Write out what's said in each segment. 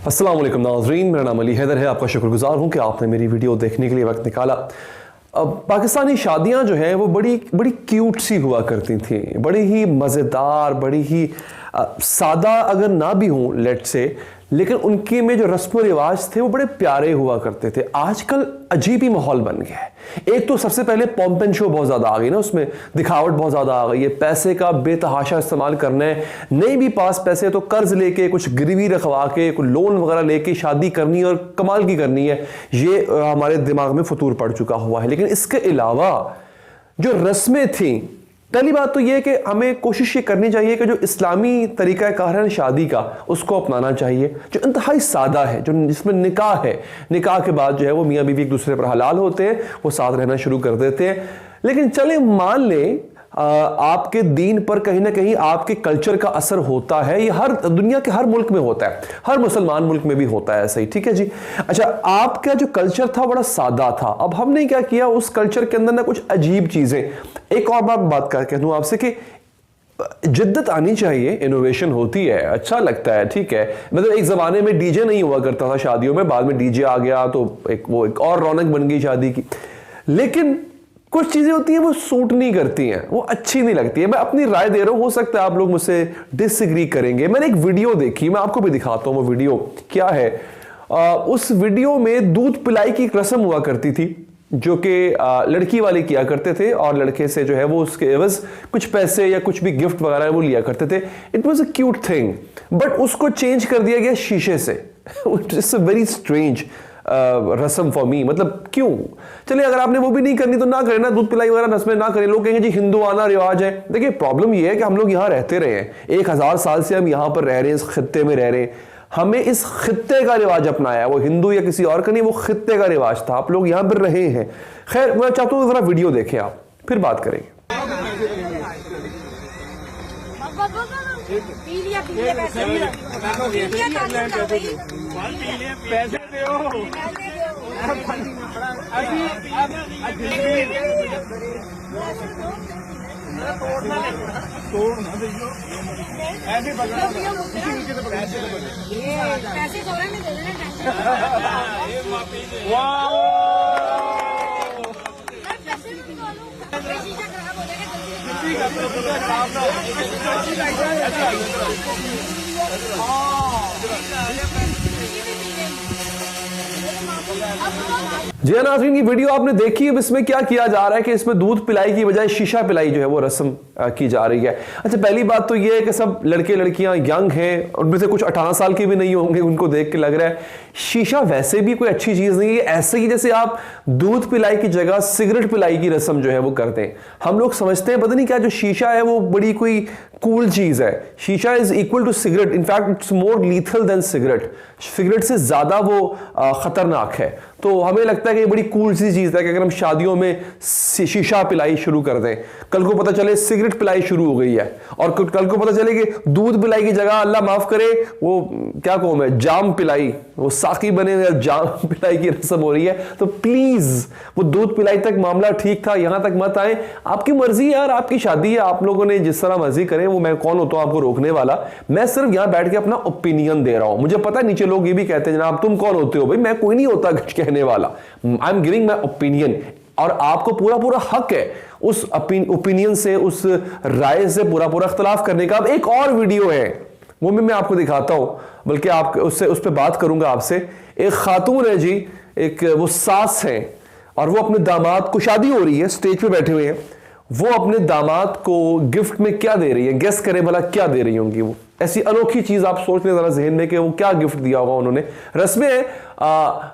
अस्सलाम वालेकुम नाज़रीन, मेरा नाम अली हैदर है। आपका शुक्रगुजार हूँ कि आपने मेरी वीडियो देखने के लिए वक्त निकाला। अब पाकिस्तानी शादियाँ जो हैं वो बड़ी बड़ी क्यूट सी हुआ करती थी, बड़ी ही मज़ेदार, बड़ी ही सादा अगर ना भी हों लेट से, लेकिन उनके में जो रस्म रिवाज थे वो बड़े प्यारे हुआ करते थे। आजकल अजीब ही माहौल बन गया है। एक तो सबसे पहले पॉम्प एंड शो बहुत ज़्यादा आ गई ना, उसमें दिखावट बहुत ज़्यादा आ गई है, पैसे का बेतहाशा इस्तेमाल करना है, नहीं भी पास पैसे तो कर्ज लेके कुछ गिरवी रखवा के कुछ लोन वगैरह लेके शादी करनी है और कमाल की करनी है। ये हमारे दिमाग में फतूर पड़ चुका हुआ है। लेकिन इसके अलावा जो रस्में थी, पहली बात तो यह कि हमें कोशिश ये करनी चाहिए कि जो इस्लामी तरीका कार है शादी का, उसको अपनाना चाहिए, जो इंतहाई सादा है, जो जिसमें निकाह है। निकाह के बाद जो है वो मियाँ बीवी एक दूसरे पर हलाल होते हैं, वो साथ रहना शुरू कर देते हैं। लेकिन चले मान लें आपके दीन पर कहीं ना कहीं आपके कल्चर का असर होता है। ये हर दुनिया के हर मुल्क में होता है, हर मुसलमान मुल्क में भी होता है ऐसा ही, ठीक है जी। अच्छा, आपका जो कल्चर था बड़ा सादा था, अब हमने क्या किया, उस कल्चर के अंदर ना कुछ अजीब चीजें। एक और बात कह दूं आपसे कि जिद्दत आनी चाहिए, इनोवेशन होती है, अच्छा लगता है, ठीक है। मतलब एक जमाने में डीजे नहीं हुआ करता था शादियों में, बाद में डीजे आ गया तो एक और रौनक बन गई शादी की। लेकिन कुछ चीजें होती हैं वो सूट नहीं करती हैं, वो अच्छी नहीं लगती है। मैं अपनी राय दे रहा हूं, हो सकता है आप लोग मुझसे डिसएग्री करेंगे। मैंने एक वीडियो देखी, मैं आपको भी दिखाता हूं वो वीडियो क्या है। उस वीडियो में दूध पिलाई की एक रस्म हुआ करती थी, जो कि लड़की वाले किया करते थे और लड़के से जो है वो उसके एवज कुछ पैसे या कुछ भी गिफ्ट वगैरह वो लिया करते थे। It was a cute thing, but उसको चेंज कर दिया गया शीशे से। इट्स अ वेरी स्ट्रेंज रस्म फॉर मी। मतलब क्यों? चलिए, अगर आपने वो भी नहीं करनी तो ना करें ना, दूध पिलाई वगैरह रस्में ना करें। लोग कहेंगे जी हिंदुआना रिवाज है। देखिए, प्रॉब्लम ये है कि हम लोग यहाँ रहते रहे हैं, 1000 साल से हम यहाँ पर रह रहे हैं, इस खित्ते में रह रहे हैं। हमें इस खित्ते का रिवाज अपनाया, वो हिंदू या किसी और का नहीं, वो खित्ते का रिवाज था। आप लोग यहाँ पर रहे हैं। खैर, मैं चाहता हूँ जरा वीडियो देखें आप, फिर बात करेंगे। पैसे दो तोड़ना दो ऐसे पैसे थोड़े में दे देना। जी नाज़रीन, ये वीडियो आपने देखी। अब इसमें क्या किया जा रहा है कि इसमें दूध पिलाई की बजाय शीशा पिलाई जो है वो रस्म की जा रही है। अच्छा, पहली बात तो ये है कि सब लड़के लड़कियां यंग हैं, उनमें से कुछ 18 साल के भी नहीं होंगे। उनको देख के लग रहा है शीशा वैसे भी कोई अच्छी चीज नहीं है। ऐसे ही जैसे आप दूध पिलाई की जगह सिगरेट पिलाई की रस्म जो है वो करते हैं। हम लोग समझते हैं पता नहीं क्या, जो शीशा है वो बड़ी कोई कूल चीज है। शीशा is equal to cigarette, in fact it's more lethal than cigarette. Cigarette से ज्यादा वो खतरनाक है। तो हमें लगता है कि ये बड़ी कूल सी चीज है कि अगर हम शादियों में शीशा पिलाई शुरू कर दें, कल को पता चले सिगरेट पिलाई शुरू हो गई है, और कल को पता चले कि दूध पिलाई की जगह अल्लाह माफ करे वो क्या कहूं मैं, जाम पिलाई, वो साकी बने हुए जाम पिलाई की रस्म हो रही है। तो प्लीज वो दूध पिलाई तक मामला ठीक था, यहां तक मत आए। आपकी मर्जी है यार, आपकी शादी है, आप लोगों ने जिस तरह मर्जी करें। वो मैं कौन होता हूं आपको रोकने वाला। मैं सिर्फ यहां बैठ के अपना ओपिनियन दे रहा हूं। मुझे पता है नीचे लोग ये भी कहते हैं जनाब तुम कौन होते हो। भाई मैं कोई नहीं होता कुछ कहने वाला, I am giving my opinion, और आपको पूरा पूरा हक है उस ओपिनियन से, उस राय से पूरा पूरा इख्तलाफ करने का। अब एक और वीडियो है, वो मैं आपको दिखाता हूं, बल्कि आप उससे उस पर बात करूंगा आपसे। एक खातून है जी, एक वो सास है, और वो अपने दामाद को, शादी हो रही है, स्टेज पे बैठे हुए हैं, वो अपने दामाद को गिफ्ट में क्या दे रही है? गेस करें भला क्या दे रही होंगी वो। ऐसी अनोखी चीज आप सोच लें जरा जहन में कि वो क्या गिफ्ट दिया होगा उन्होंने। रस्में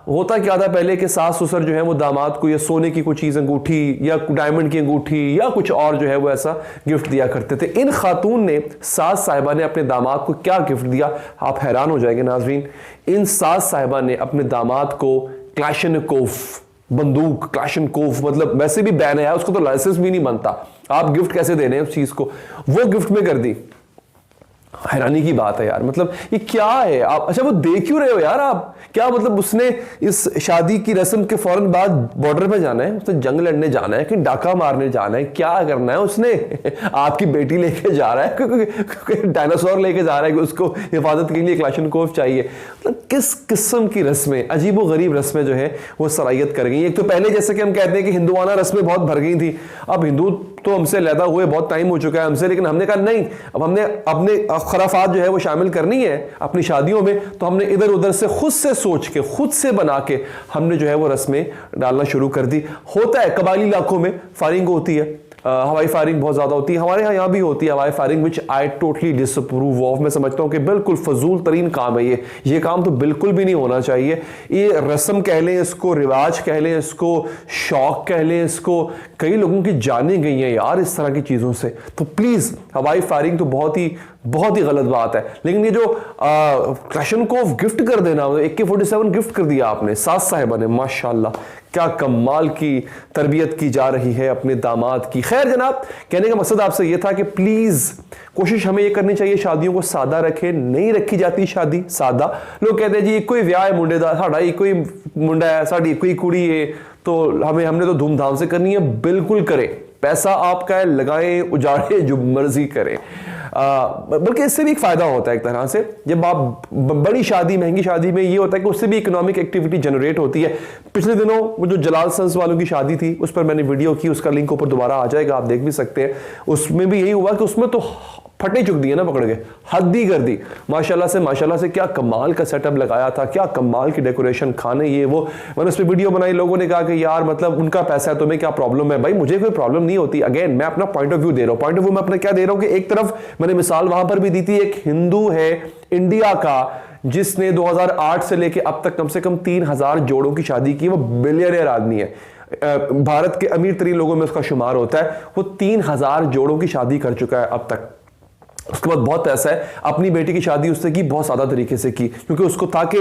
होता क्या था पहले कि सास ससुर जो है वो दामाद को या सोने की कोई चीज, अंगूठी या डायमंड की अंगूठी या कुछ और जो है वो ऐसा गिफ्ट दिया करते थे। इन खातून ने, सास साहिबा ने अपने दामाद को क्या गिफ्ट दिया, आप हैरान हो जाएंगे नाजरीन। इन सास साहिबा ने अपने दामाद को क्लैशनकोफ बंदूक, क्लैशनकोफ मतलब वैसे भी बैन है, उसको तो लाइसेंस भी नहीं बनता, आप गिफ्ट कैसे दे रहे हैं उस चीज को, वो गिफ्ट में कर दी। हैरानी की बात है यार, मतलब ये क्या है आप? अच्छा वो देख क्यों रहे हो यार आप? क्या मतलब उसने इस शादी की रस्म के फौरन बाद बॉर्डर पे जाना है, उसने जंग लड़ने जाना है कि डाका मारने जाना है, क्या करना है उसने? आपकी बेटी लेके जा रहा है, डायनासोर लेके जा रहा है कि उसको हिफाजत के लिए क्लाशनकोव चाहिए। मतलब किस किस्म की रस्में, अजीबो गरीब रस्में जो है वो सरायत कर गई। एक तो पहले जैसे कि हम कहते हैं कि हिंदुआना रस्में बहुत भर गई थी, अब हिंदू तो हमसे लैदा हुए बहुत टाइम हो चुका है हमसे, लेकिन हमने कहा नहीं, अब हमने अपने खराफात जो है वो शामिल करनी है अपनी शादियों में, तो हमने इधर उधर से खुद से सोच के खुद से बना के हमने जो है वो रस्में डालना शुरू कर दी। होता है कबायली इलाकों में फायरिंग होती है, हवाई फायरिंग बहुत ज्यादा होती है, हमारे यहाँ भी होती है हवाई firing, which I totally disapprove of. मैं समझता हूँ कि बिल्कुल फजूल तरीन काम है ये काम तो बिल्कुल भी नहीं होना चाहिए। ये रस्म कह लें इसको, रिवाज कह लें इसको, शौक कह लें इसको, कई लोगों की जानें गई हैं यार इस तरह की चीजों से। तो प्लीज हवाई फायरिंग तो बहुत ही गलत बात है। लेकिन ये जो क्लैशनकोव गिफ्ट कर देना, AK-47 गिफ्ट कर दिया आपने सास साहिबा ने, माशाल्लाह क्या कमाल की तरबियत की जा रही है अपने दामाद की। खैर जनाब, कहने का मकसद आपसे यह था कि प्लीज कोशिश हमें यह करनी चाहिए शादियों को सादा रखें। नहीं रखी जाती शादी सादा। लोग कहते हैं जी कोई ब्याह है मुंडे दा, साड़ा कोई मुंडा है, साड़ी कोई कुड़ी है, तो हमने तो धूमधाम से करनी है। बिल्कुल करें, पैसा आपका है, लगाएं उजाड़े जो मर्जी करें। बल्कि इससे भी एक फायदा होता है एक तरह से, जब आप बड़ी शादी महंगी शादी में ये होता है कि उससे भी इकोनॉमिक एक्टिविटी जनरेट होती है। पिछले दिनों वो जो जलाल सन्स वालों की शादी थी उस पर मैंने वीडियो की, उसका लिंक ऊपर दोबारा आ जाएगा, आप देख भी सकते हैं। उसमें भी यही हुआ कि उसमें तो फटे चुक दिए ना पकड़ के, हद ही कर दी। माशाल्लाह से क्या कमाल का सेटअप लगाया था, क्या कमाल की डेकोरेशन, खाने ये वो। मैंने उस पर वीडियो बनाई, लोगों ने कहा कि यार मतलब उनका पैसा है, तुम्हें क्या प्रॉब्लम है? भाई मुझे कोई प्रॉब्लम नहीं होती। अगेन मैं अपना पॉइंट ऑफ व्यू दे रहा हूं। पॉइंट ऑफ व्यू मैं अपना क्या दे रहा हूं कि एक तरफ मैंने मिसाल वहां पर भी दी थी, एक हिंदू है इंडिया का जिसने 2008 से लेके अब तक कम से कम 3000 जोड़ों की शादी की। वो बिलियनियर आदमी है, भारत के अमीर तरीन लोगों में उसका शुमार होता है। वो 3000 जोड़ों की शादी कर चुका है अब तक। उसके बाद बहुत पैसा है, अपनी बेटी की शादी उससे की बहुत सादा तरीके से की, क्योंकि उसको था कि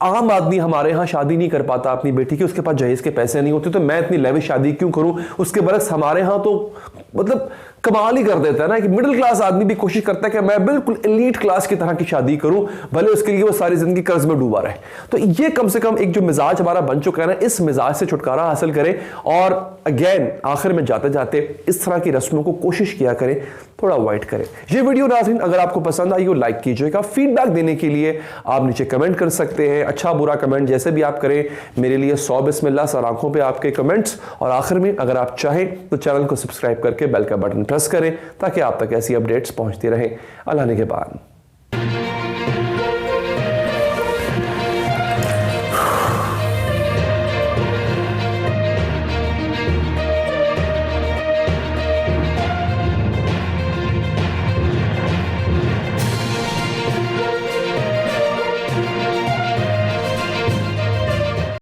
आम आदमी हमारे यहाँ शादी नहीं कर पाता अपनी बेटी की, उसके पास जहेज के पैसे नहीं होते, तो मैं इतनी लेविश शादी क्यों करूं। उसके बरक्स हमारे यहाँ तो मतलब कमाल ही कर देता है ना कि मिडिल क्लास आदमी भी कोशिश करता है कि मैं बिल्कुल एलीट क्लास की तरह की शादी करूं, भले उसके लिए वो सारी जिंदगी कर्ज में डूबा रहे। तो ये कम से कम एक जो मिजाज हमारा बन चुका है ना, इस मिजाज से छुटकारा हासिल करें। और अगेन आखिर में जाते जाते इस तरह की रस्मों को कोशिश किया करें, थोड़ा अवॉइड करें। ये वीडियो नाज़रीन अगर आपको पसंद आई हो लाइक कीजिएगा। फीडबैक देने के लिए आप नीचे कमेंट कर सकते हैं, अच्छा बुरा कमेंट जैसे भी आप करें, मेरे लिए 100 बिस्मिल्लाह सर आंखों पे आपके कमेंट्स। और आखिर में अगर आप चाहें तो चैनल को सब्सक्राइब करके बेल का बटन प्रेस करें ताकि आप तक ऐसी अपडेट्स पहुंचती रहें। अल्लाह ने के बाद।